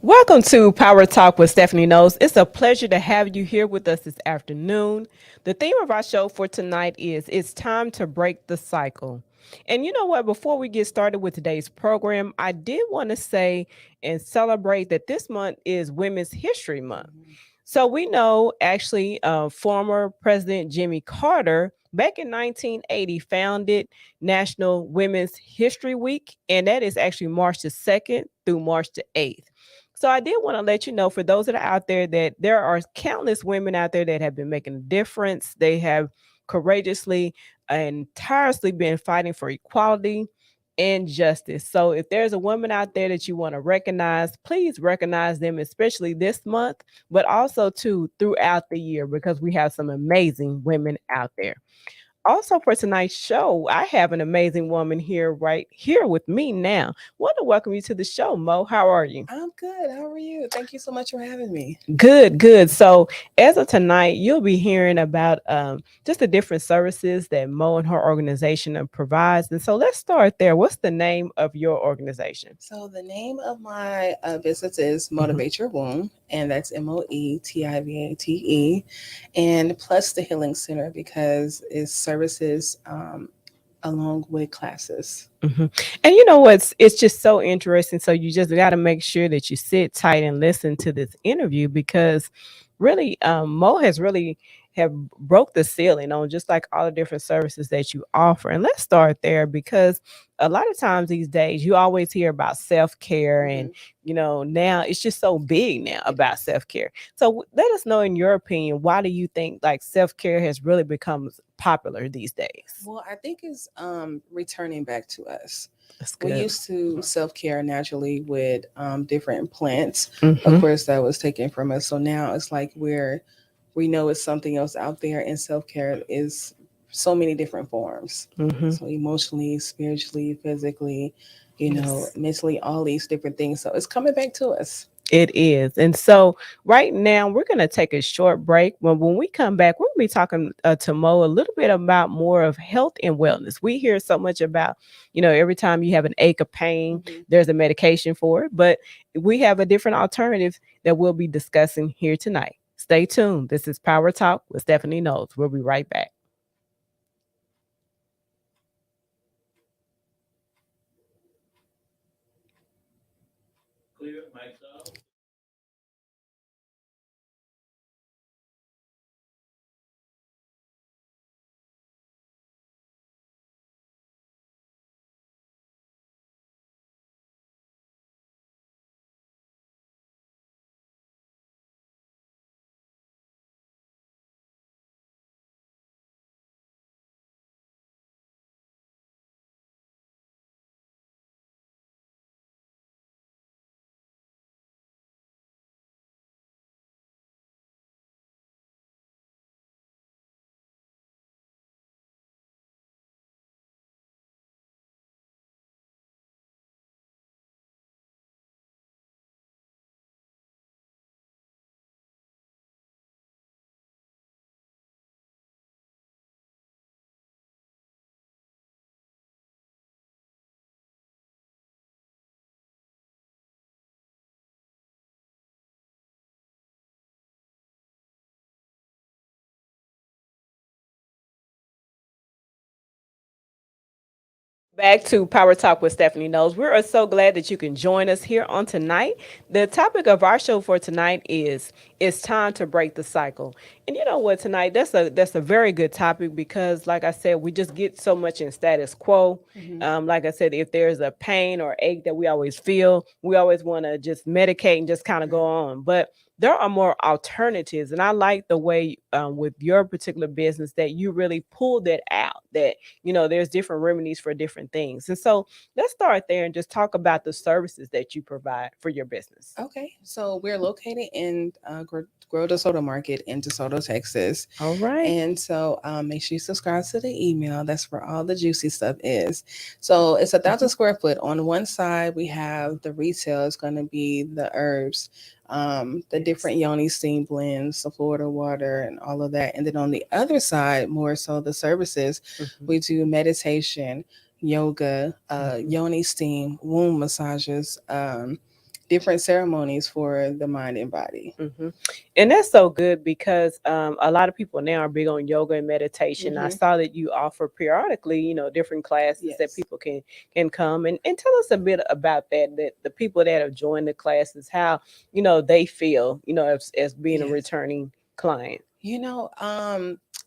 Welcome to Power Talk with Stephanie Knows. It's a pleasure to have you here with us this afternoon. The theme of our show for tonight is It's Time to Break the Cycle. And you know what? Before we get started with today's program, I did want to say and celebrate that this month is Women's History Month. Mhm. So we know actually former President Jimmy Carter back in 1980 founded National Women's History Week, and that is actually March the 2nd through March the 8th. So I did want to let you know for those that are out there that there are countless women out there that have been making a difference. They have courageously and tirelessly been fighting for equality and justice. So if there's a woman out there that you want to recognize, please recognize them, especially this month, but also too throughout the year because we have some amazing women out there. Also, for tonight's show, I have an amazing woman here, right here with me now. Want to welcome you to the show, Mo. How are you? I'm good. How are you? Thank you so much for having me. Good, good. So, as of tonight, you'll be hearing about just the different services that Mo and her organization provides. And so, let's start there. What's the name of your organization? So, the name of my business is Mhm. Motivate Your Womb, and that's Moetivate. And plus the Healing Center because it services along with classes. Mhm. And you know what's it's just so interesting. So you just got to make sure that you sit tight and listen to this interview because really Mo has really have broke the ceiling on just like all the different services that you offer. And let's start there because a lot of times these days you always hear about self-care and Hmm. now it's just so big now It about is. self-care. So let us know in your opinion, why do you think like self-care has really become popular these days? Well, I think it's returning back to us. That's We good. used to self care naturally with different plants. Of Mhm. course, that was taken from us. So now it's like we know it's something else out there, and self care is so many different forms. Mhm. So emotionally, spiritually, physically, Yes. mentally, all these different things. So it's coming back to us. It is. And so right now we're going to take a short break. When we come back, we're going to be talking to Mo a little bit about more of health and wellness. We hear so much about, every time you have an ache or pain, Mhm. there's a medication for it. But we have a different alternative that we'll be discussing here tonight. Stay tuned. This is Power Talk with Stephanie Knowles. We'll be right back. Back to Power Talk with Stephanie Knows. We're so glad that you can join us here on tonight. The topic of our show for tonight is it's time to break the cycle. And you know what, tonight that's a very good topic because, like I said, we just get so much in status quo. Hmm. Like I said, if there's a pain or ache that we always feel, we always want to just medicate and just kind of go Right. on. But there are more alternatives, and I like the way with your particular business that you really pull that out. That there's different remedies for different things. And so let's start there and just talk about the services that you provide for your business. Okay, so we're located in Grow DeSoto Market in DeSoto, Texas. All right. And so make sure you subscribe to the email. That's where all the juicy stuff is. So it's 1,000 square foot. On one side, we have the retail. It's going to be the herbs, the different yoni steam blends, the Florida water, and all of that. And then on the other side, more so the services, Mhm, we do meditation, yoga, mhm, yoni steam, womb massages. different ceremonies for the mind and body. Hmm. And that's so good because a lot of people now are big on yoga and meditation. I Hmm. saw that you offer periodically, different classes that Yes. people can come and tell us a bit about that. That the people that have joined the classes, how they feel, as being a Yes. returning client. You know,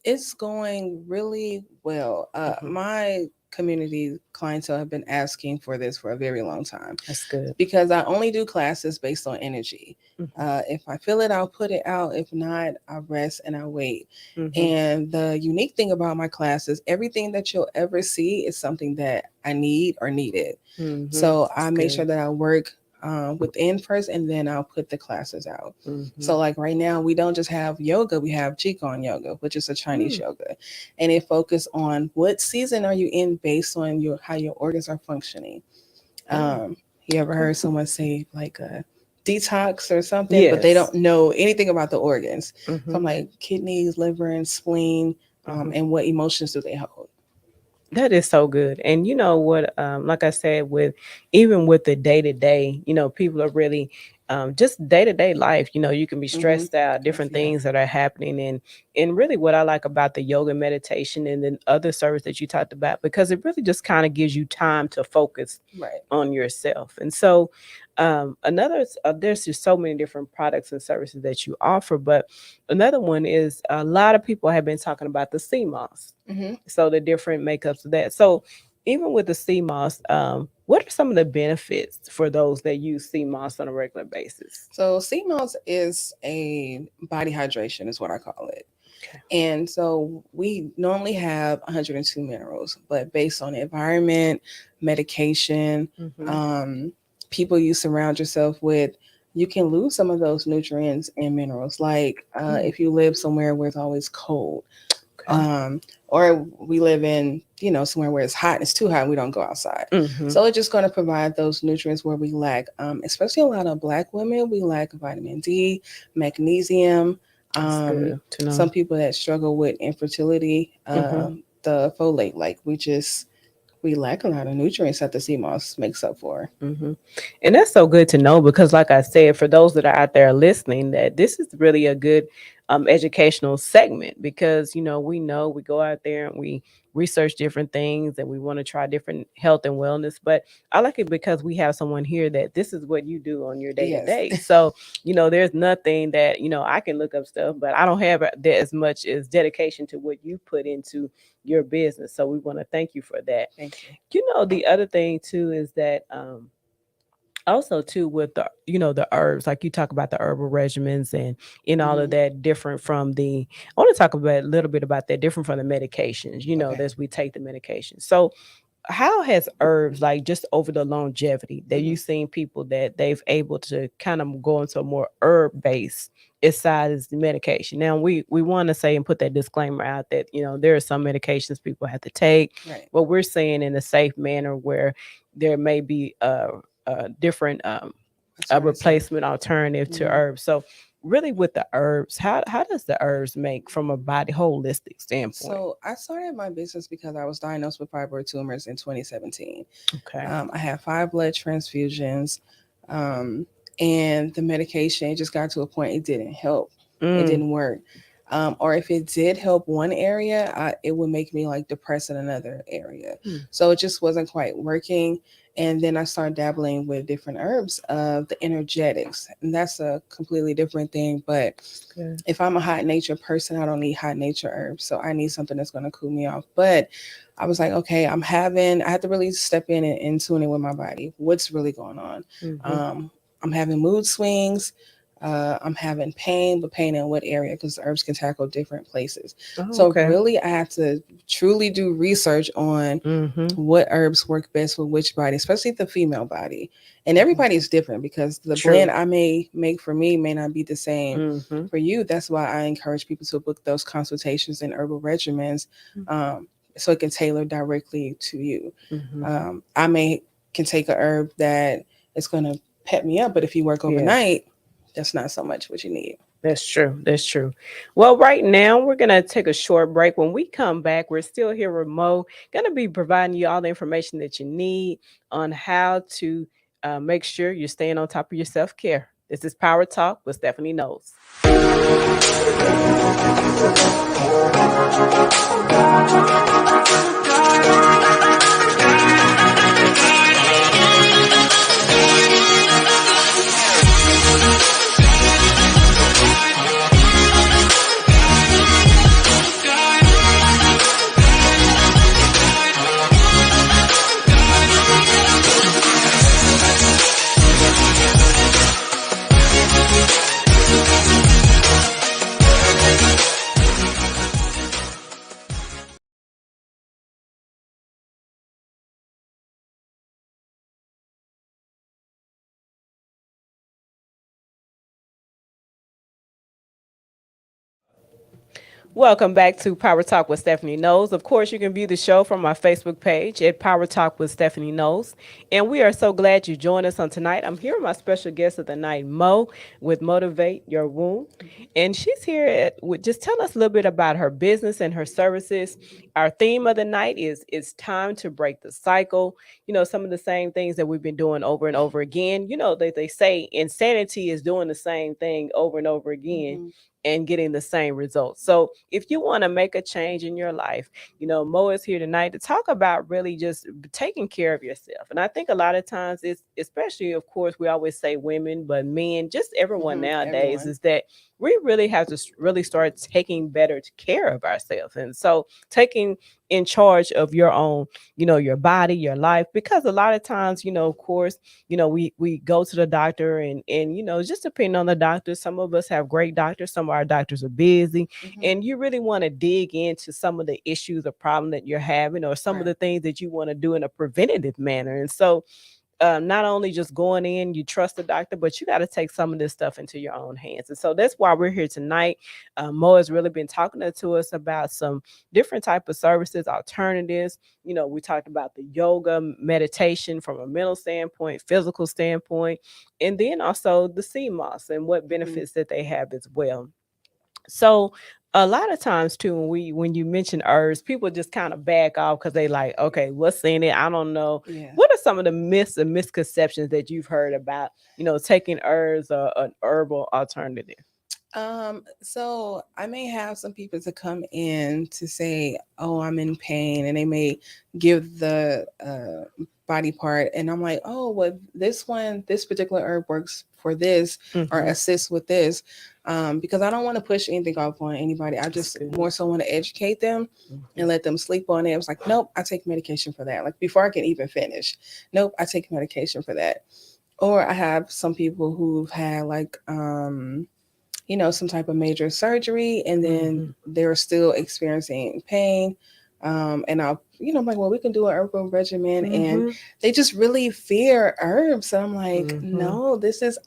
it's going really well. Hmm. My community clientele have been asking for this for a very long time That's good. because I only do classes based on energy. Hmm. If I feel it, I'll put it out. If not, I rest and I wait. Hmm. And the unique thing about my classes, everything that you'll ever see is something that I need or needed. Hmm. So I That's make sure good. that I work within first, and then I'll put the classes out. Hmm. So, like right now, we don't just have yoga; we have Qigong yoga, which is a Chinese Mm. yoga, and it focuses on what season are you in based on your how your organs are functioning. Oh, Um, you ever okay. heard someone say like a detox or something, but they Yes. don't know anything about the organs? So Hmm. I'm like kidneys, liver, and spleen, Hmm. and what emotions do they hold? That is so good. And you know what, like I said, with even with the day to day, people are really just day to day life, you can be Mm-hmm. stressed out, Cause different yeah, things that are happening. And really what I like about the yoga meditation and then other service that you talked about, because it really just kind of gives you time to focus right. on yourself. And so there's just so many different products and services that you offer, but another one is a lot of people have been talking about the CMOS, Mm-hmm. so the different makeups of that. So even with the sea moss, what are some of the benefits for those that use sea moss on a regular basis? So CMOS is a body hydration, is what I call it. Okay. And so we normally have 102 minerals, but based on the environment, medication, Mm-hmm. um, people you surround yourself with, you can lose some of those nutrients and minerals. Like Mm. if you live somewhere where it's always cold, Okay. um, or we live in somewhere where it's hot and it's too hot and we don't go outside, Mm-hmm. so it's just going to provide those nutrients where we lack, especially a lot of black women, we lack vitamin D, magnesium, That's um, good to know. some people that struggle with infertility, Mm-hmm. the folate, like we lack a lot of nutrients that the sea moss makes up for. Mm-hmm. And that's so good to know because, like I said, for those that are out there listening, that this is really a good educational segment because we know we go out there and we research different things and we want to try different health and wellness. But I like it because we have someone here that this is what you do on your day to Yes. day. So there's nothing that I can look up stuff, but I don't have that as much as dedication to what you put into your business. So we want to thank you for that. Thank you. The other thing too is that also too with the herbs, like you talk about the herbal regimens and in all of Hmm. that different from the I want to talk about a little bit about that different from the medications, Okay. as we take the medication. So how has herbs, like just over the longevity that Hmm. you've seen people that they've able to kind of go into a more herb base besides the medication? Now we want to say and put that disclaimer out that there are some medications people have to take, Right. but we're saying in a safe manner where there may be a different a Alternative. replacement alternative to Hmm. herbs. So really with the herbs, how does the herbs make from a body holistic standpoint? So I started my business because I was diagnosed with fibroid tumors in 2017. Okay. I had 5 blood transfusions, um, and the medication, it just got to a point it didn't help. It Mm. didn't work. Or if it did help one area, it would make me like depressed in another area. Mm. So it just wasn't quite working. And then I started dabbling with different herbs of the energetics, and that's a completely different thing. But That's good. if I'm a hot nature person, I don't need hot nature herbs. So I need something that's going to cool me off. But I was like, okay, I have to really step in and tune in with my body. What's really going on? Mm-hmm. Um, I'm having mood swings. I'm having pain, but pain in what area? Because herbs can tackle different places. Oh, So okay. really, I have to truly do research on Mm-hmm. what herbs work best with which body, especially the female body. And Mm-hmm. everybody is different because the True. blend I may make for me may not be the same Mm-hmm. for you. That's why I encourage people to book those consultations and herbal regimens, um, so it can tailor directly to you. Mm-hmm. I may can take a herb that is going to pep me up, but if you work Yeah. overnight, that's not so much what you need. That's true. That's true. Well, right now we're gonna take a short break. When we come back, we're still here with Mo. Gonna be providing you all the information that you need on how to make sure you're staying on top of your self care. This is Power Talk with Stephanie Knowles. Welcome back to Power Talk with Stephanie Knowles. Of course, you can view the show from our Facebook page at Power Talk with Stephanie Knowles. And we are so glad you joined us on tonight. I'm here with my special guest of the night, Mo, with Motivate Your Womb. And she's here with just tell us a little bit about her business and her services. Our theme of the night is it's time to break the cycle. Some of the same things that we've been doing over and over again. They say insanity is doing the same thing over and over again Mm-hmm. and getting the same results. So if you want to make a change in your life, Mo is here tonight to talk about really just taking care of yourself. And I think a lot of times it's, especially, of course, we always say women, but men, just everyone Mm-hmm. nowadays, Everyone. is that we really have to really start taking better care of ourselves. And so taking in charge of your own, your body, your life, because a lot of times, of course, we go to the doctor and just depending on the doctor, some of us have great doctors, some of our doctors are busy, Mm-hmm. and you really want to dig into some of the issues or problem that you're having, or some of Right. the things that you want to do in a preventative manner. And so not only just going in, you trust the doctor, but you got to take some of this stuff into your own hands. And so that's why we're here tonight. Mo has really been talking to us about some different type of services, alternatives. We talked about the yoga, meditation from a mental standpoint, physical standpoint, and then also the sea moss and what Mm-hmm. benefits that they have as well. So a lot of times too, when you mention herbs, people just kind of back off because they like, okay, what's in it? I don't know. Yeah. What are some of the myths and misconceptions that you've heard about, taking herbs or an herbal alternative? So I may have some people to come in to say, "Oh, I'm in pain," and they may give the body part, and I'm like, "Oh, well, this particular herb works for this or Mm-hmm. assists with this," because I don't want to push anything off on anybody. I That's just good. more so want to educate them Mm-hmm. and let them sleep on it. I was like, "Nope, I take medication for that." Like before I can even finish, "Nope, I take medication for that." Or I have some people who've had like some type of major surgery, and then Mm-hmm. they're still experiencing pain. And I'm like, well, we can do an herbal regimen. And Mm-hmm. they just really fear herbs. And I'm like, Mm-hmm. no,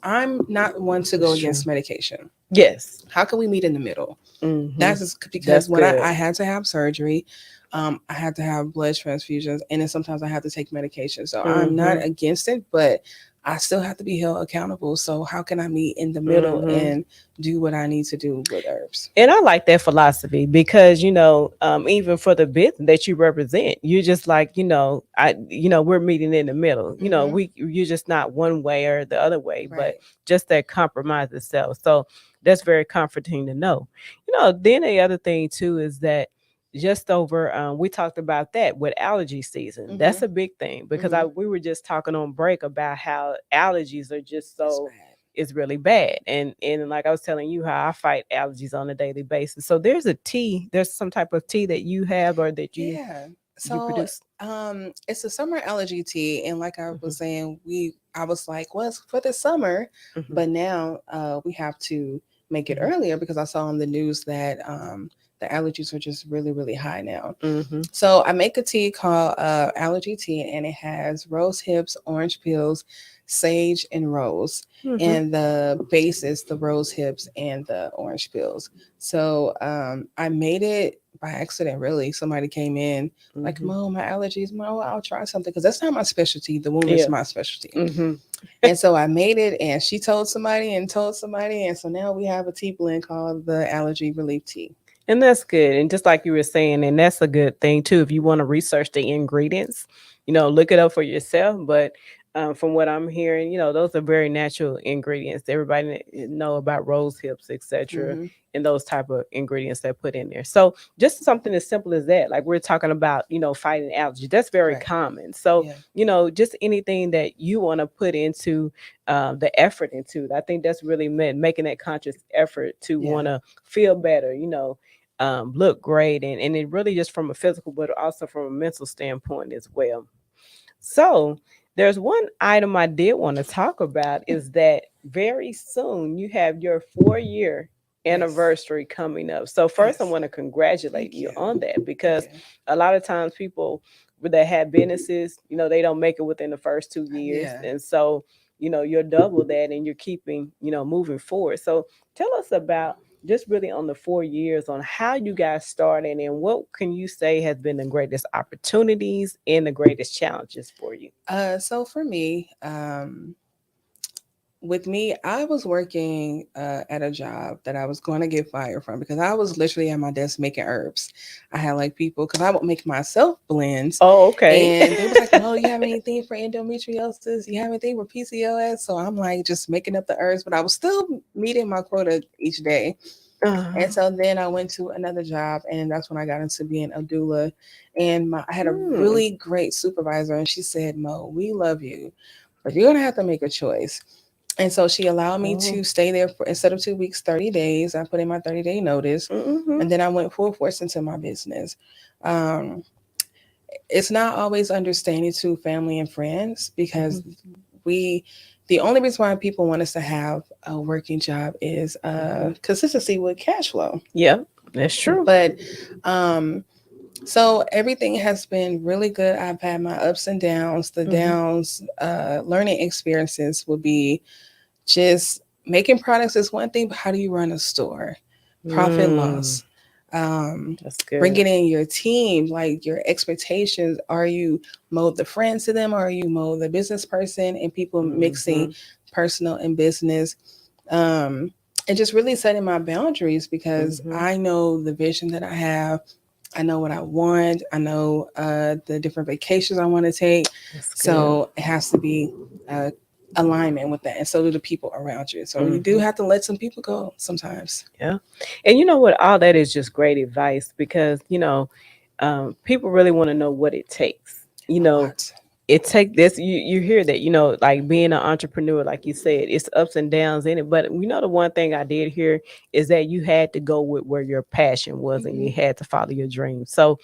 I'm not one to go That's true. against medication. Yes. How can we meet in the middle? Mm-hmm. That's just because That's when good. I had to have surgery, I had to have blood transfusions, and then sometimes I have to take medication. So I'm not Mm-hmm. against it, but I still have to be held accountable. So how can I meet in the middle Mm-hmm. and do what I need to do with herbs? And I like that philosophy because even for the business that you represent, you're just like we're meeting in the middle. Mm-hmm. You're just not one way or the other way, but Right. just that compromise itself. So that's very comforting to know. Then the other thing too is that just over we talked about that with allergy season. Mm-hmm. That's a big thing because Mm-hmm. we were just talking on break about how allergies are just It's so bad. is really bad. And like I was telling you how I fight allergies on a daily basis. So there's some type of tea that you have or that Yeah. you So produce. it's a summer allergy tea, and like I Hmm. was saying, I was like, well, it's for the summer, Hmm. but now we have to make it Hmm. earlier because I saw on the news that the allergies are just really, really high now. Hmm. So I make a tea called allergy tea, and it has rose hips, orange peels, sage, and rose. Hmm. And the base is the rose hips and the orange peels. So I made it by accident. Really, somebody came in like, Hmm. "Mo, my allergies. Mo, I'll try something," because that's not my specialty. The womb is Yeah. my specialty. Hmm. And so I made it, and she told somebody, and so now we have a tea blend called the allergy relief tea. And that's good. And just like you were saying, and that's a good thing too. If you want to research the ingredients, look it up for yourself. But From what I'm hearing, those are very natural ingredients. Everybody know about rose hips, etc., Hmm. and those type of ingredients that put in there. So just something as simple as that, like we're talking about, fighting allergies. That's very Right. common. So Yeah. just anything that you want to put into the effort into. I think that's really meant making that conscious effort to Yeah. want to feel better. Look great, and it really just from a physical, but also from a mental standpoint as well. So there's one item I did want to talk about is that very soon you have your 4 year Yes. anniversary coming up. So first I Yes. want to congratulate Thank you you. on that Thank because you. a lot of times people that have businesses, they don't make it within the first 2 years. Yeah. And so, you're double that and you're keeping, moving forward. So tell us about just really on the 4 years on how you guys started and what can you say has been the greatest opportunities and the greatest challenges for you. So for me, with me, I was working at a job that I was going to get fired from because I was literally at my desk making herbs. I had like people because I would make myself blends, Oh, okay. and they was like, "Mo, you have anything for endometriosis? You have anything for PCOS?" So I'm like just making up the herbs, but I was still meeting my quota each day. Uh-huh. And so then I went to another job, and that's when I got into being a doula. And I had a Mm. really great supervisor, and she said, "Mo, we love you, but you're gonna have to make a choice." And so she allowed me Oh. to stay there for instead of 2 weeks, 30 days. I put in my 30-day notice, Mm-hmm. and then I went full force into my business. Um, it's not always understanding to family and friends Mm-hmm. because we the only reason why people want us to have a working job is Mm-hmm. consistency with cash flow. Yeah, that's true. But um, so everything has been really good. I've had my ups and downs. The Mm-hmm. downs, learning experiences will be just making products is one thing, but how do you run a store? Profit Mm, loss. Um, that's good. Bringing in your team, like your expectations. Are you mold the friends to them? Or are you mold the business person and people mixing Mm-hmm. personal and business? Um, and just really setting my boundaries because Mm-hmm. I know the vision that I have. I know what I want. I know the different vacations I want to take. That's good. So it has to be uh, alignment with that. And so do the people around you. So you do Mm-hmm. have to let some people go sometimes. Yeah. And you know what? All that is just great advice because, people really want to know what it takes. You A know, lot. it take this you hear that, like being an entrepreneur, like you said, it's ups and downs in it. But the one thing I did hear is that you had to go with where your passion was and Hmm. you had to follow your dream. So,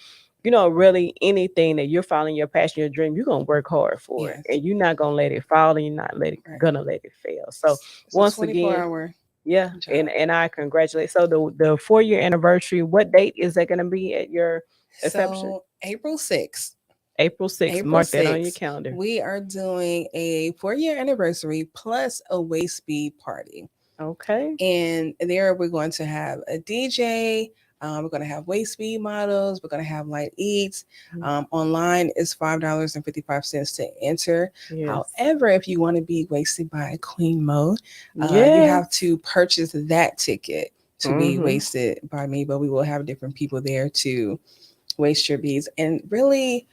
really anything that you're following your passion, your dream, you're gonna work hard for it. Yes. And you're not gonna let it fall and you're not Right. gonna let it fail. So It's a once 24 again, hour yeah, and job. I congratulate. So the 4 year anniversary, what date is that going to be at your inception? So April 6th, April 6th. April Mark that on your 6th, calendar. we are doing a 4 year anniversary plus a waist speed party. Okay. And there we're going to have a DJ. We're going to have waist speed models. We're going to have light eats. Mhm. Online is $5.55 to enter. Yes. However, if you want to be wasted by Queen Mo, you have Yes. to purchase that ticket to be Mm-hmm. wasted by me. But we will have different people there to waste your beads. And really,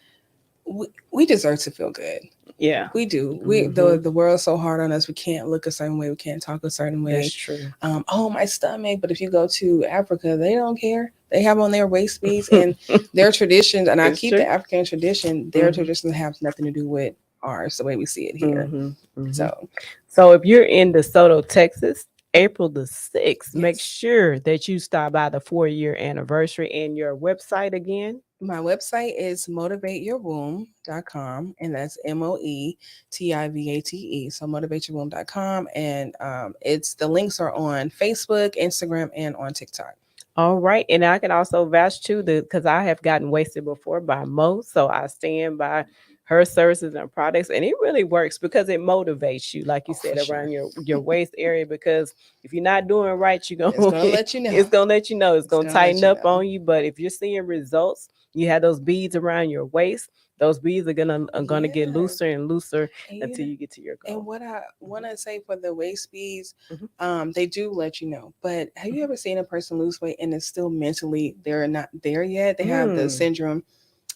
we deserve to feel good. Yeah. We do. We Mm-hmm. the world's so hard on us. We can't look a certain way. We can't talk a certain That's way. true. Oh, my stomach. But if you go to Africa, they don't care. They have on their waist beads and their traditions. And I It's keep true. the African tradition. Their Mm-hmm. traditions have nothing to do with ours, the way we see it here. Mm-hmm. Mm-hmm. So So if you're in DeSoto, Texas, April the 6th, make yes, sure that you stop by the 4 year anniversary and your website again. my website is motivateyourwomb.com, and that's MOETIVATE. So motivateyourwomb.com, and it's the links are on Facebook, Instagram, and on TikTok. All right. And I can also vouch to the because I have gotten wasted before by Mo. So I stand by her services and products. And it really works because it motivates you, like you Oh, for said, sure. around your waist area. Because if you're not doing right, you're It's gonna gonna let you know. it's gonna let you know. It's It's gonna gonna let tighten you up know. on you. But if you're seeing results, you have those beads around your waist, those beads are gonna get Yeah. looser and looser And until you get to your and goal. what I Mhm, want to say for the waist beads, mhm, they do let you know. But have you mhm. ever seen a person lose weight and it's still mentally they're not there yet? They have the Mm, syndrome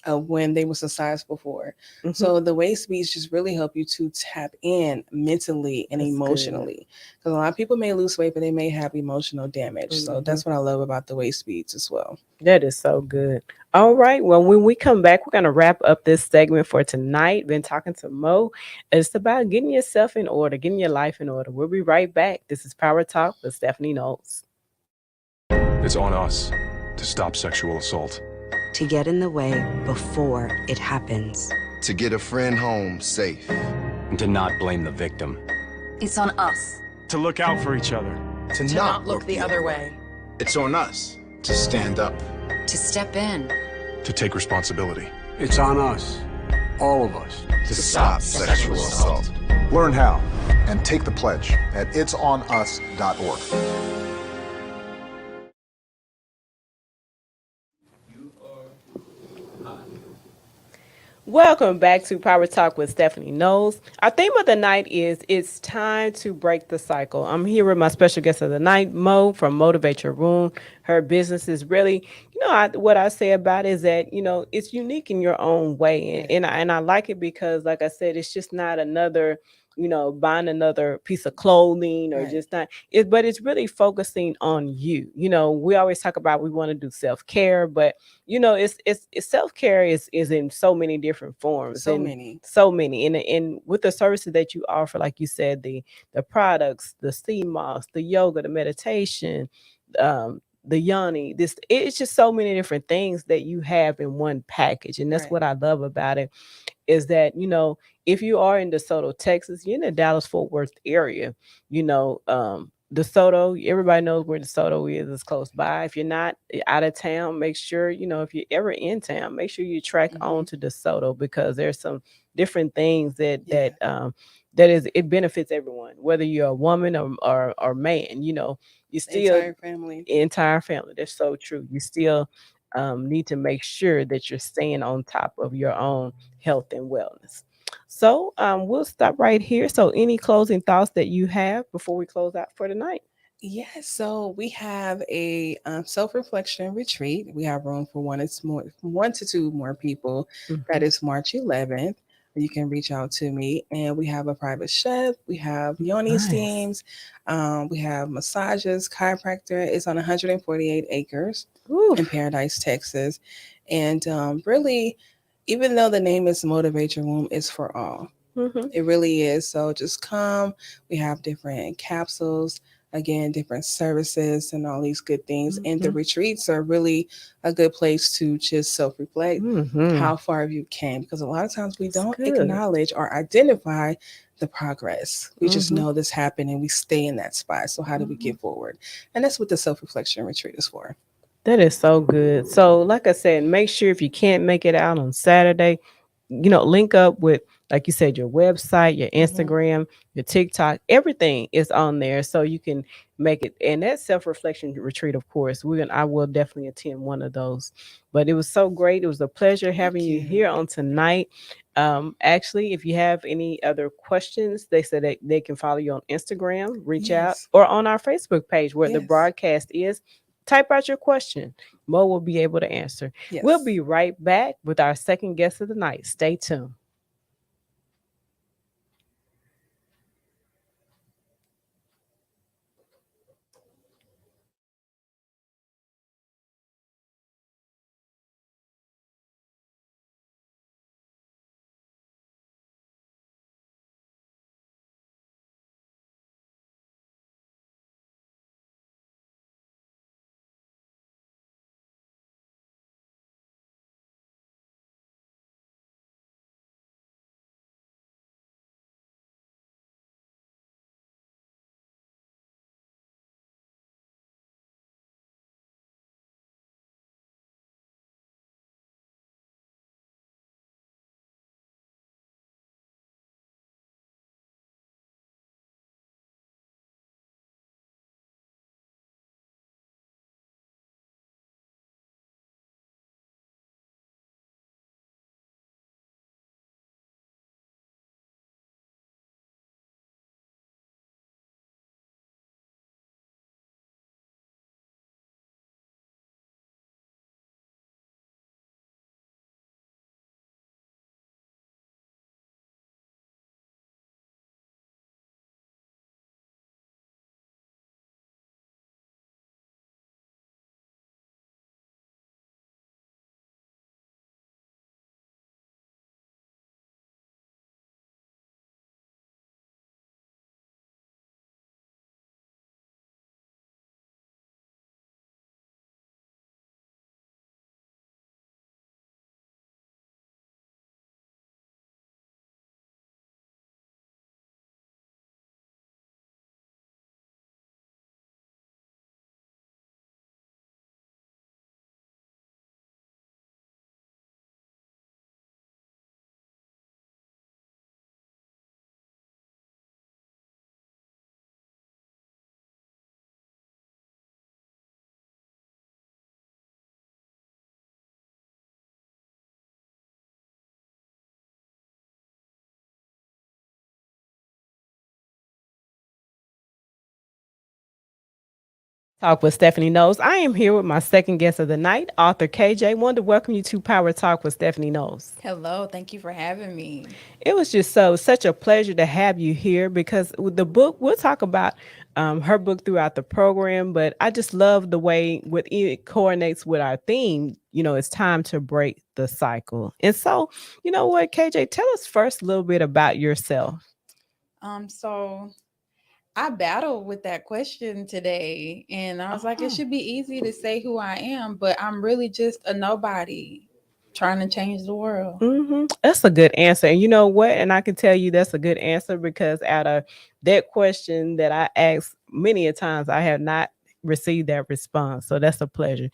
of when they was a size before. Mhm. So the waist beads just really help you to tap in mentally and That's good. emotionally. Because a lot of people may lose weight, but they may have emotional damage. So Mhm. that's what I love about the waist beads as well. That is so good. All right. Well, when we come back, we're going to wrap up this segment for tonight. Been talking to Mo. It's about getting yourself in order, getting your life in order. We'll be right back. This is Power Talk with Stephanie Knowles. It's on us to stop sexual assault. To get in the way before it happens. To get a friend home safe. And to not blame the victim. It's on us. To look out for each other. To Not look the other way. It's on us to stand up. To step in. To take responsibility. It's on us, all of us, To stop sexual assault. Learn how and take the pledge at itsonus.org. Welcome back to Power Talk with Stephanie Knowles. Our theme of the night is It's Time to Break the Cycle. I'm here with my special guest of the night, Mo from Motivate Your Room. Her business is really, what I say about it is that, it's unique in your own way. Right. And I like it because, like I said, it's just not another, buying another piece of clothing or Right. just not it, but it's really focusing on you. We always talk about we want to do self-care, but it's self-care is in so many different forms So and many. so many and with the services that you offer, like you said, the products, the sea moss, the yoga, the meditation, the yoni, it's just so many different things that you have in one package, and that's Right. what I love about it is that if you are in DeSoto, Texas, you're in the Dallas Fort Worth area. DeSoto, everybody knows where DeSoto is. It's close by. If you're not out of town, make sure if you're ever in town, make sure you track on Mhm. to DeSoto because there's some different things that Yeah. it benefits everyone, whether you're a woman or man. You still Entire family. entire family. That's so true. You still need to make sure that you're staying on top of your own health and wellness. So we'll stop right here. So any closing thoughts that you have before we close out for tonight? Yes, so we have a self-reflection retreat. We have room for one to two more people. That Mhm. is March 11th. You can reach out to me, and we have a private chef. We have yoni Nice. steams. We have massages, chiropractor. It's on 148 acres in Oof. Paradise, Texas, and really, even though the name is Motivate Your Womb, it's for all. Mhm. It really is. So just come. We have different capsules, again, different services and all these good things. And the Mhm. retreats are really a good place to just self reflect Mhm. how far you came. Because a lot of times we It's don't good. acknowledge or identify the progress. We just Mhm. know this happened and we stay in that spot. So, how do we Mhm. get forward? And that's what the self reflection retreat is for. That is so good. So, like I said, make sure if you can't make it out on Saturday, link up with, like you said, your website, your Hmm. Instagram, your TikTok, everything is on there so you can make it. And that self-reflection retreat, of course, I will definitely attend one of those. But it was so great. It was a pleasure having Thank you you. here on tonight. Actually, if you have any other questions, they said that they can follow you on Instagram, reach out, Yes. or on our Facebook page where the Yes. broadcast is. Type out your question. Mo will be able to answer. We'll Yes. be right back with our second guest of the night. Stay tuned. Talk with Stephanie Knows. I am here with my second guest of the night, author KJ. Wanted to welcome you to Power Talk with Stephanie Knows. Hello, thank you for having me. It was just such a pleasure to have you here because with the book, we'll talk about her book throughout the program, but I just love the way it coordinates with our theme. It's time to break the cycle. And so, you know what, KJ, tell us first a little bit about yourself. So I battled with that question today, and I was like, it should be easy to say who I am, but I'm really just a nobody trying to change the world. That's a good answer. And you know what? And I can tell you that's a good answer because out of that question that I asked many a times, I have not received that response. So that's a pleasure.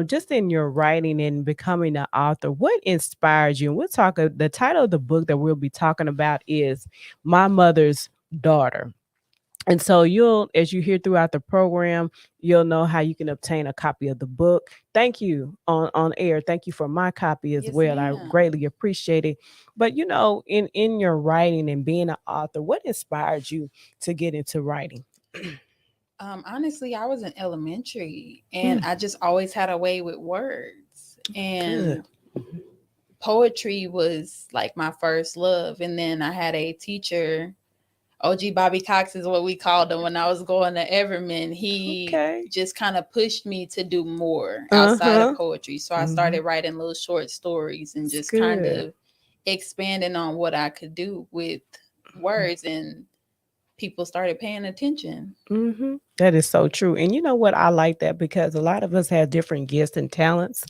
Just in your writing and becoming an author, what inspired you? And the title of the book that we'll be talking about is My Mother's Daughter. And so as you hear throughout the program, you'll know how you can obtain a copy of the book. Thank you on air. Thank you for my copy as well. I greatly appreciate it. But in your writing and being an author, what inspired you to get into writing? Honestly, I was in elementary and I just always had a way with words. And poetry was like my first love. And then I had a teacher, OG Bobby Cox is what we called him when I was going to Everman. He just kind of pushed me to do more outside of poetry. So I started writing little short stories and just kind of expanding on what I could do with words, and people started paying attention. That is so true. And you know what? I like that because a lot of us have different gifts and talents,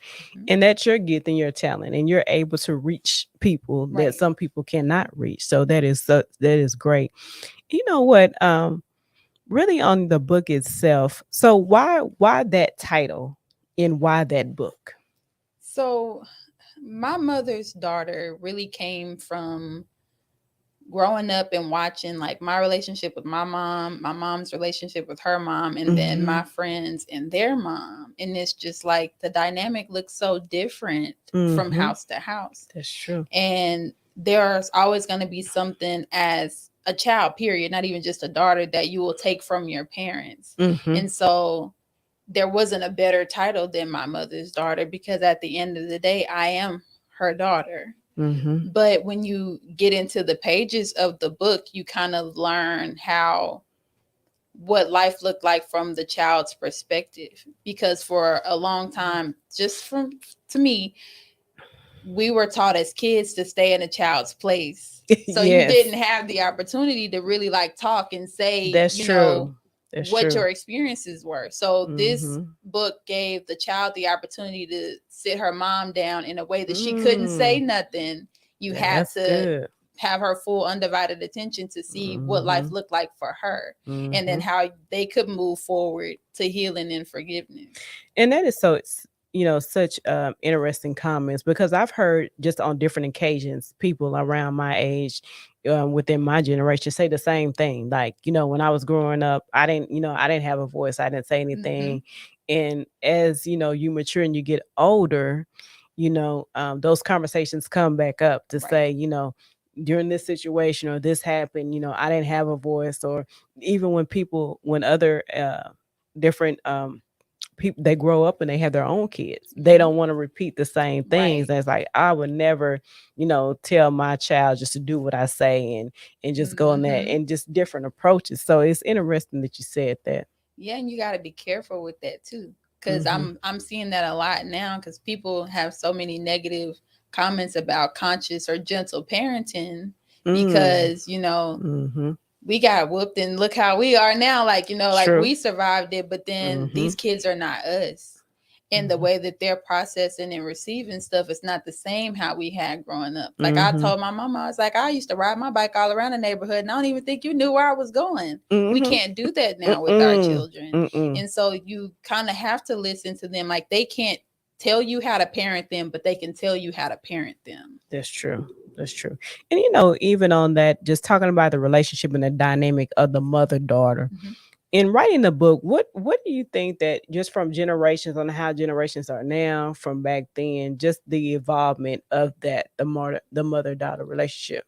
and that's your gift and your talent, and you're able to reach people that some people cannot reach. So that is great. You know what? Really on the book itself. So why that title and why that book? So My Mother's Daughter really came from growing up and watching like my relationship with my mom, my mom's relationship with her mom, and then my friends and their mom. And it's just like the dynamic looks so different from house to house. That's true. And there's always going to be something as a child, period, not even just a daughter, that you will take from your parents. And so there wasn't a better title than My Mother's Daughter, because at the end of the day, I am her daughter. But when you get into the pages of the book, you kind of learn what life looked like from the child's perspective. Because for a long time, to me, we were taught as kids to stay in a child's place. So you didn't have the opportunity to really like talk and say, what your experiences were. So this book gave the child the opportunity to sit her mom down in a way that she couldn't say nothing. You had to have her full undivided attention to see what life looked like for her, and then how they could move forward to healing and forgiveness. And that is such interesting comments, because I've heard just on different occasions people around my age within my generation say the same thing. Like, when I was growing up, I didn't have a voice. I didn't say anything. And as you mature and you get older, those conversations come back up to say, during this situation or this happened, I didn't have a voice. Or even when other different people, they grow up and they have their own kids, they don't want to repeat the same things. And it's like, I would never tell my child just to do what I say and just go on that, and just different approaches. So it's interesting that you said that. Yeah, and you got to be careful with that too, because I'm seeing that a lot now, because people have so many negative comments about conscious or gentle parenting, because we got whooped and look how we are now. Like, like we survived it, but then these kids are not us. And the way that they're processing and receiving stuff is not the same how we had growing up. Like I told my mama, I was like, I used to ride my bike all around the neighborhood and I don't even think you knew where I was going. We can't do that now with our children. And so you kind of have to listen to them. Like they can't tell you how to parent them, but they can tell you how to parent them. That's true. That's true. And even on that, just talking about the relationship and the dynamic of the mother-daughter. In writing the book, what do you think that just from generations, on how generations are now from back then, just the involvement of that, the mother-daughter relationship?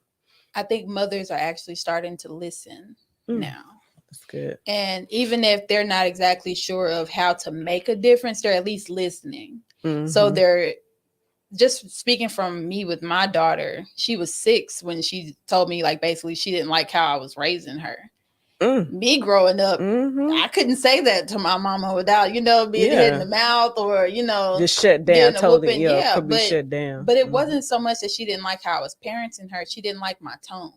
I think mothers are actually starting to listen now. That's good. And even if they're not exactly sure of how to make a difference, they're at least listening. So they're just speaking from me with my daughter. She was 6 when she told me, like, basically she didn't like how I was raising her. Me growing up, I couldn't say that to my mama without, being hit in the mouth or, just shut down totally. Yeah, could be shut down. But it wasn't so much that she didn't like how I was parenting her. She didn't like my tone.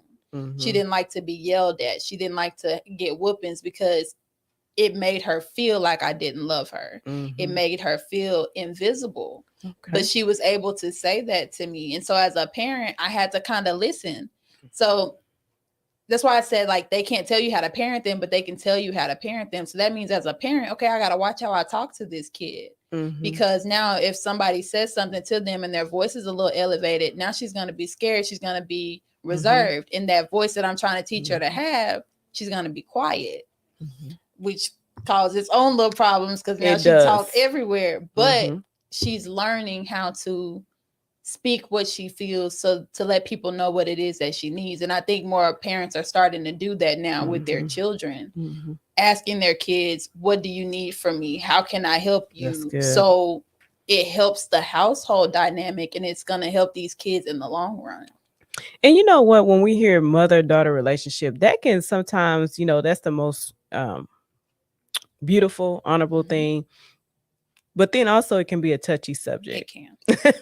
She didn't like to be yelled at. She didn't like to get whoopings because it made her feel like I didn't love her. It made her feel invisible. But she was able to say that to me. And so as a parent, I had to kind of listen. So that's why I said, like, they can't tell you how to parent them, but they can tell you how to parent them. So that means as a parent, okay, I got to watch how I talk to this kid. Because now if somebody says something to them and their voice is a little elevated, now she's going to be scared. She's going to be reserved. And that voice that I'm trying to teach her to have, she's going to be quiet, which causes its own little problems because now she talks everywhere. But she's learning how to speak what she feels, so to let people know what it is that she needs. And I think more parents are starting to do that now with their children, asking their kids, what do you need from me? How can I help you? So it helps the household dynamic, and it's going to help these kids in the long run. And you know what, when we hear mother-daughter relationship, that can sometimes, that's the most beautiful, honorable thing. But then also it can be a touchy subject. It can.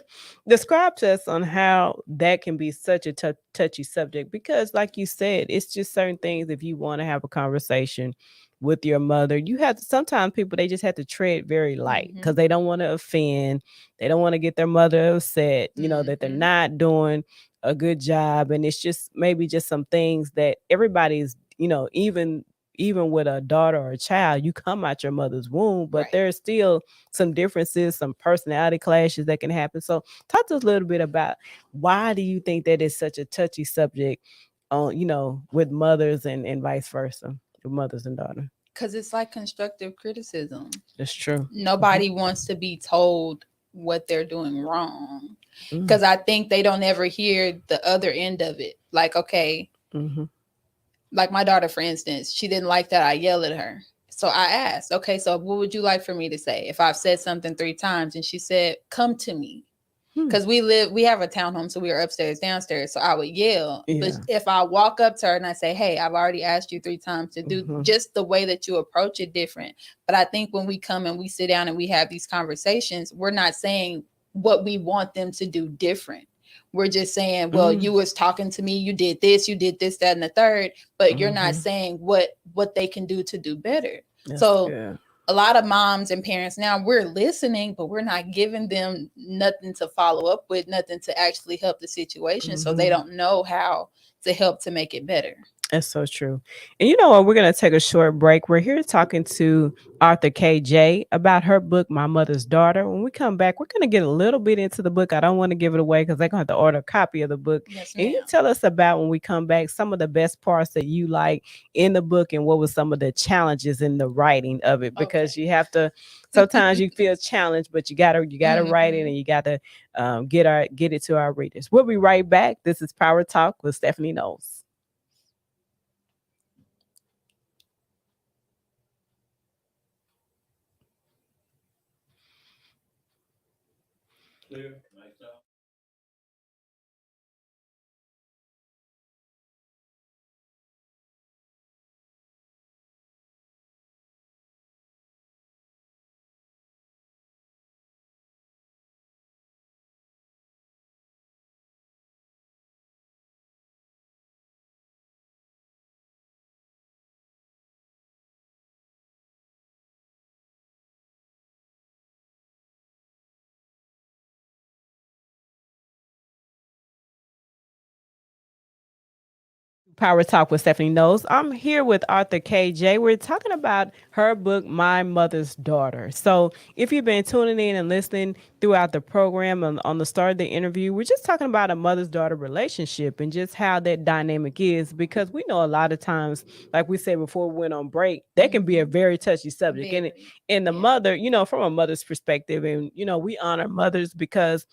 Describe to us on how that can be such a touchy subject, because like you said, it's just certain things. If you want to have a conversation with your mother, you have to, sometimes people, they just have to tread very light because they don't want to offend. They don't want to get their mother upset, that they're not doing a good job. And it's just maybe just some things that everybody's, even with a daughter or a child, you come out your mother's womb, but there's still some differences, some personality clashes that can happen. So talk to us a little bit about, why do you think that is such a touchy subject on, with mothers and vice versa, with mothers and daughters? Because it's like constructive criticism. That's true. Nobody wants to be told what they're doing wrong, because I think they don't ever hear the other end of it. Like, okay, like my daughter, for instance, she didn't like that I yelled at her. So I asked, okay, so what would you like for me to say if I've said something 3 times? And she said, come to me. Because we have a townhome, so we are upstairs, downstairs. So I would yell. But if I walk up to her and I say, hey, I've already asked you 3 times to do, just the way that you approach it different. But I think when we come and we sit down and we have these conversations, we're not saying what we want them to do different. We're just saying, well, you was talking to me, you did this, that, and the third, but you're not saying what they can do to do better. That's good. A lot of moms and parents now, we're listening, but we're not giving them nothing to follow up with, nothing to actually help the situation. So they don't know how to help to make it better. That's so true. And you know what? We're going to take a short break. We're here talking to Arthur KJ about her book, My Mother's Daughter. When we come back, we're going to get a little bit into the book. I don't want to give it away because they're going to have to order a copy of the book. Yes, and you tell us about, when we come back, some of the best parts that you like in the book, and what was some of the challenges in the writing of it, because you have to, sometimes you feel challenged, but you gotta write it, and you gotta get it to our readers. We'll be right back. This is Power Talk with Stephanie Knowles. Power Talk with Stephanie Knowles. I'm here with Arthur KJ. We're talking about her book, My Mother's Daughter. So if you've been tuning in and listening throughout the program, on the start of the interview, we're just talking about a mother's-daughter relationship and just how that dynamic is, because we know a lot of times, like we said before we went on break, that can be a very touchy subject. And the mother, from a mother's perspective, and, we honor mothers because,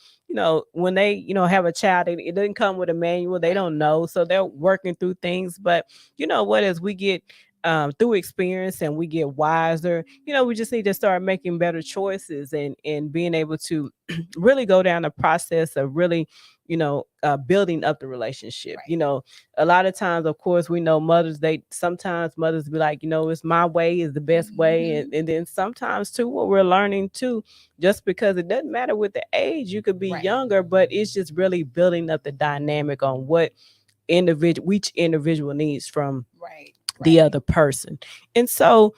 when they, have a child, it doesn't come with a manual. They don't know. So they're working through things. But you know what, as we get through experience, and we get wiser. We just need to start making better choices, and being able to really go down the process of really building up the relationship. A lot of times, of course, we know mothers, they sometimes mothers be like, it's my way is the best way. And then sometimes too, what we're learning too, just because it doesn't matter with the age, you could be younger, but it's just really building up the dynamic on what each individual needs from the other person. And so,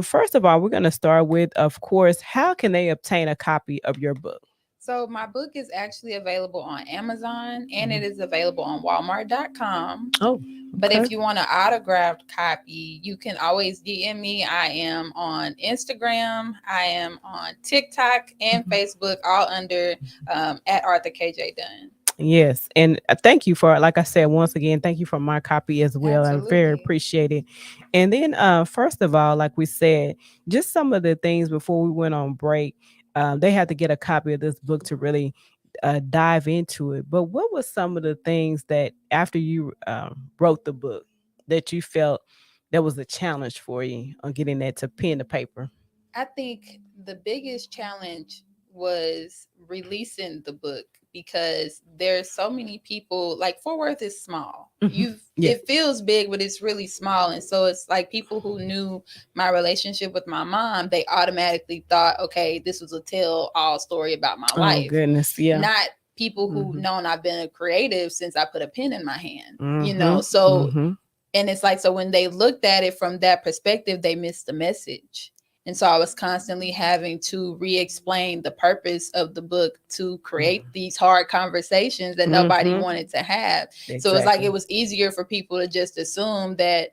first of all, we're going to start with, of course, how can they obtain a copy of your book? So my book is actually available on Amazon, and it is available on Walmart.com. Oh, but if you want an autographed copy, you can always DM me. I am on Instagram, I am on TikTok and Facebook, all under at Arthur KJ Dunn. Yes. And thank you for, like I said, once again, thank you for my copy as well. Absolutely. I very appreciate it. And then, first of all, like we said, just some of the things before we went on break, they had to get a copy of this book to really dive into it. But what was some of the things that after you wrote the book that you felt that was a challenge for you on getting that to pen to paper? I think the biggest challenge was releasing the book, because there's so many people. Like, Fort Worth is small. It feels big, but it's really small. And so it's like people who knew my relationship with my mom, they automatically thought, okay, this was a tell-all story about my life. Oh goodness, yeah. Not people who known I've been a creative since I put a pen in my hand. So and it's like, so when they looked at it from that perspective, they missed the message. And so I was constantly having to re-explain the purpose of the book, to create these hard conversations that nobody wanted to have. Exactly. So it's like it was easier for people to just assume that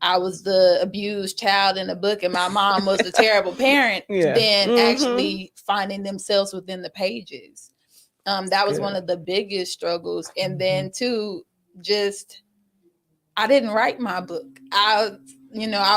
I was the abused child in the book and my mom was the terrible parent than actually finding themselves within the pages. That was one of the biggest struggles. And then too, just I didn't write my book. I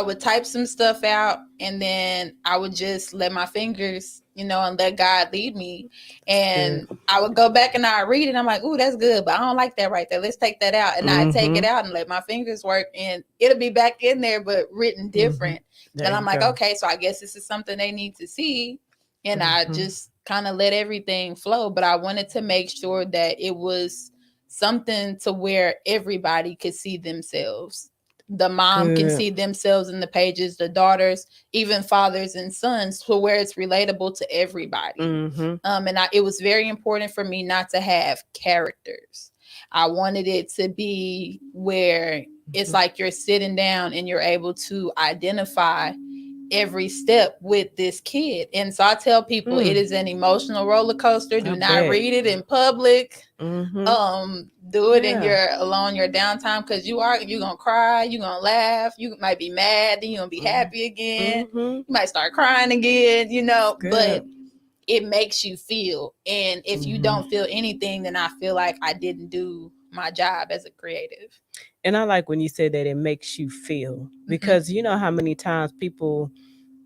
would type some stuff out, and then I would just let my fingers, and let God lead me. And I would go back and I read it. I'm like, ooh, that's good, but I don't like that right there. Let's take that out. And I take it out and let my fingers work, and it'll be back in there, but written different. And I'm like, okay, so I guess this is something they need to see. And I just kind of let everything flow. But I wanted to make sure that it was something to where everybody could see themselves. The mom can see themselves in the pages, the daughters, even fathers and sons, to where it's relatable to everybody. It was very important for me not to have characters. I wanted it to be where it's like you're sitting down and you're able to identify every step with this kid. And so I tell people it is an emotional roller coaster. Do not read it in public. Do it in your downtime, because you're gonna cry, you're gonna laugh, you might be mad, then you're gonna be happy again, you might start crying again, but it makes you feel. And if you don't feel anything, then I feel like I didn't do my job as a creative. And I like when you say that it makes you feel, because you know how many times people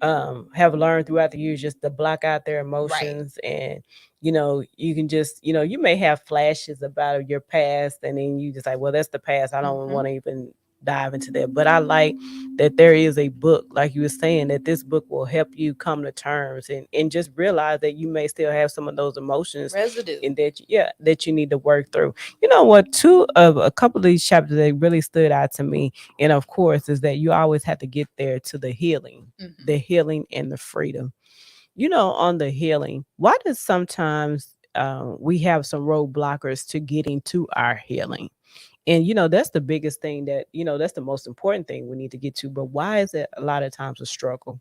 have learned throughout the years just to block out their emotions. And you can just you may have flashes about your past, and then you just like, well, that's the past, I don't want to even dive into that. But I like that there is a book, like you were saying, that this book will help you come to terms and just realize that you may still have some of those emotions residue, and that you need to work through. You know what, two of a couple of these chapters that really stood out to me, and of course, is that you always have to get there to the healing and the freedom. On the healing, why does sometimes we have some roadblockers to getting to our healing? And that's the biggest thing, that that's the most important thing we need to get to. But why is it a lot of times a struggle?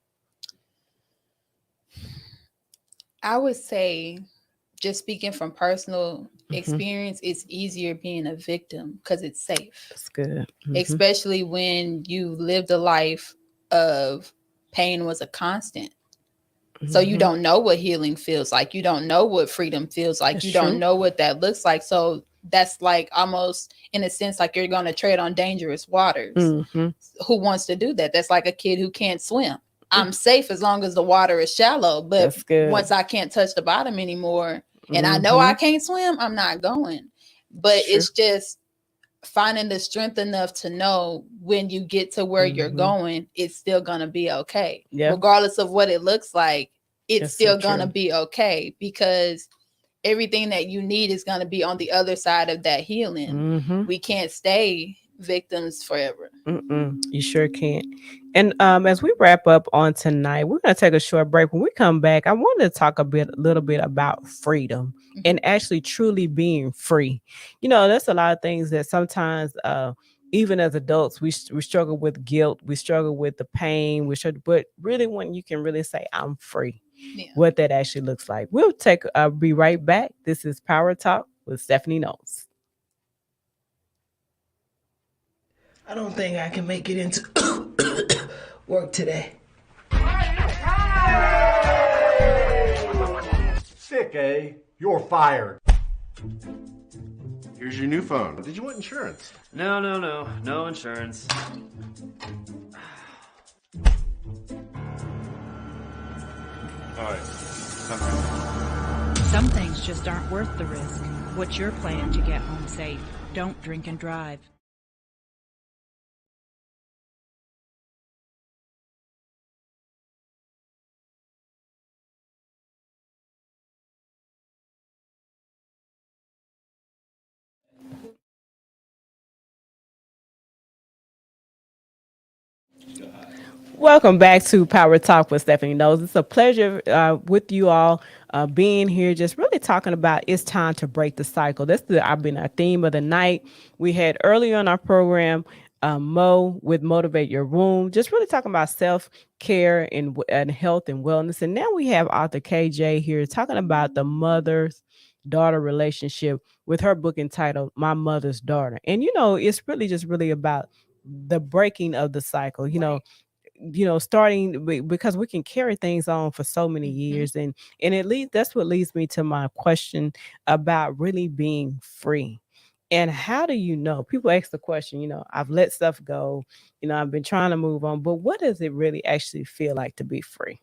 I would say, just speaking from personal experience, it's easier being a victim because it's safe. That's good. Especially when you lived a life of pain was a constant. So you don't know what healing feels like. You don't know what freedom feels like. You don't know what that looks like. So that's like almost, in a sense, like you're going to tread on dangerous waters. Who wants to do that? That's like a kid who can't swim. I'm safe as long as the water is shallow. But once I can't touch the bottom anymore, and I know I can't swim, I'm not going. But it's just finding the strength enough to know when you get to where you're going, it's still gonna be okay. Yeah. Regardless of what it looks like, it's That's still so gonna true. be okay, because everything that you need is gonna be on the other side of that healing. We can't stay victims forever. You sure can't. And as we wrap up on tonight, we're going to take a short break. When we come back, I wanted to talk a little bit about freedom and actually truly being free. You know, there's a lot of things that sometimes, even as adults, we struggle with guilt, we struggle with the pain, but really when you can really say, I'm free, what that actually looks like. We'll be right back. This is Power Talk with Stephanie Knowles. I don't think I can make it into work today. Sick, eh? You're fired. Here's your new phone. Did you want insurance? No. No insurance. Alright. Some things just aren't worth the risk. What's your plan to get home safe? Don't drink and drive. Welcome back to Power Talk with Stephanie Knowles. It's a pleasure with you all being here, just really talking about it's time to break the cycle. I've been our theme of the night. We had earlier on our program Mo with Motivate Your Room, just really talking about self-care and health and wellness. And now we have author KJ here talking about the mother's daughter relationship with her book entitled My Mother's Daughter. And, you know, it's really about the breaking of the cycle, starting because we can carry things on for so many years, and that's what leads me to my question about really being free. And how do you know? People ask the question, I've let stuff go, I've been trying to move on, but what does it really actually feel like to be free?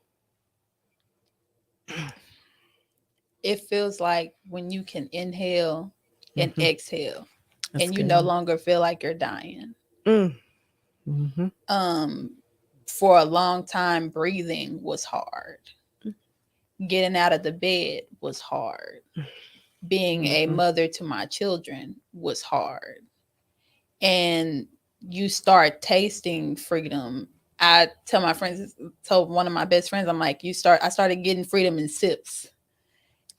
It feels like when you can inhale and exhale, That's and you good. no longer feel like you're dying. Mm-hmm. For a long time, breathing was hard. Getting out of the bed was hard. Being a mother to my children was hard. And you start tasting freedom. I tell my friends, told one of my best friends, I'm like, I started getting freedom in sips.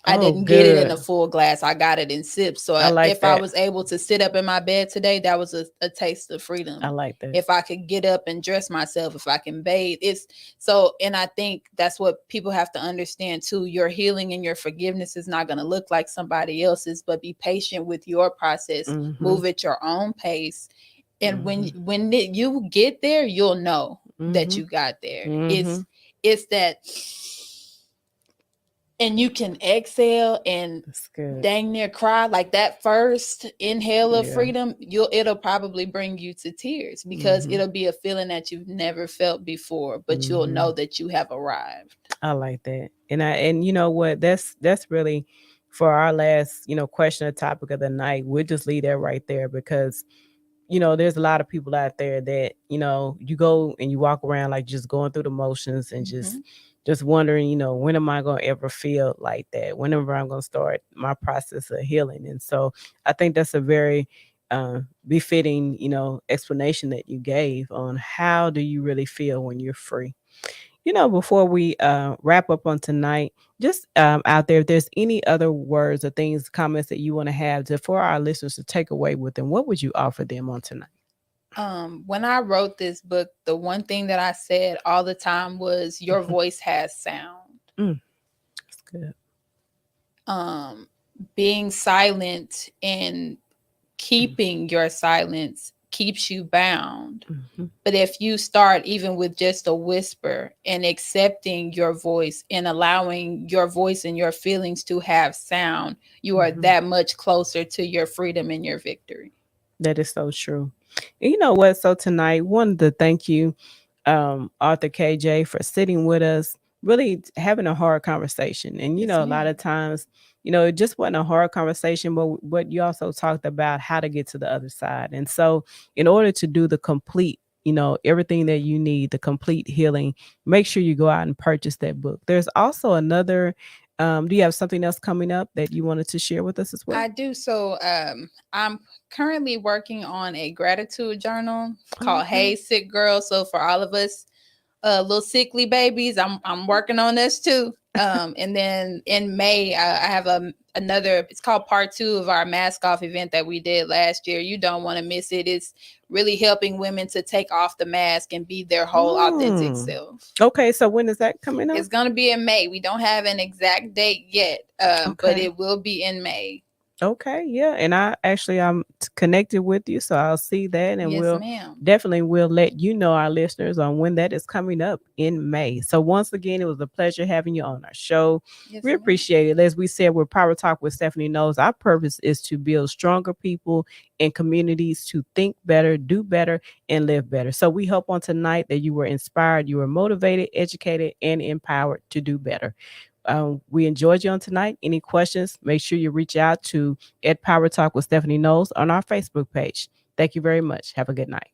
I didn't get it in a full glass. I got it in sips. So if I was able to sit up in my bed today, that was a taste of freedom. I like that. If I could get up and dress myself, if I can bathe, and I think that's what people have to understand too. Your healing and your forgiveness is not going to look like somebody else's, but be patient with your process. Move at your own pace. And when you get there, you'll know that you got there. It's that. And you can exhale and dang near cry. Like that first inhale of freedom, it'll probably bring you to tears, because it'll be a feeling that you've never felt before, but you'll know that you have arrived. I like that. And you know what? That's really for our last, question or topic of the night. We'll just leave that right there, because there's a lot of people out there that, you go and you walk around like just going through the motions and just wondering, when am I going to ever feel like that? Whenever I'm going to start my process of healing. And so I think that's a very befitting, explanation that you gave on how do you really feel when you're free. Before we wrap up on tonight, just out there, if there's any other words or things, comments that you want to have for our listeners to take away with them, what would you offer them on tonight? When I wrote this book, the one thing that I said all the time was your voice has sound. That's good. Being silent and keeping your silence keeps you bound. But if you start even with just a whisper and accepting your voice and allowing your voice and your feelings to have sound, you are that much closer to your freedom and your victory. That is so true. And you know what? So tonight, wanted to thank you, Arthur KJ, for sitting with us, really having a hard conversation. And, Yes, a lot of ma'am. times, it just wasn't a hard conversation, but you also talked about how to get to the other side. And so, in order to do the complete, everything that you need, the complete healing, make sure you go out and purchase that book. There's also another, do you have something else coming up that you wanted to share with us as well? I do. So I'm currently working on a gratitude journal called Okay. Hey Sick Girl. So for all of us little sickly babies, I'm working on this too. And then in May, I have another, it's called part 2 of our mask off event that we did last year. You don't want to miss it. It's really helping women to take off the mask and be their whole authentic self. Okay, so when is that coming up? It's going to be in May. We don't have an exact date yet, but it will be in May. Okay, yeah, and I'm connected with you, so I'll see that, and Yes, we'll ma'am. definitely will let you know, our listeners, on when that is coming up in May. So once again, it was a pleasure having you on our show. Yes, We ma'am. appreciate it. As we said, with Power Talk with Stephanie Knows, our purpose is to build stronger people and communities to think better, do better, and live better. So we hope on tonight that you were inspired, you were motivated, educated, and empowered to do better. We enjoyed you on tonight. Any questions, make sure you reach out to Power Talk with Stephanie Knowles on our Facebook page. Thank you very much. Have a good night.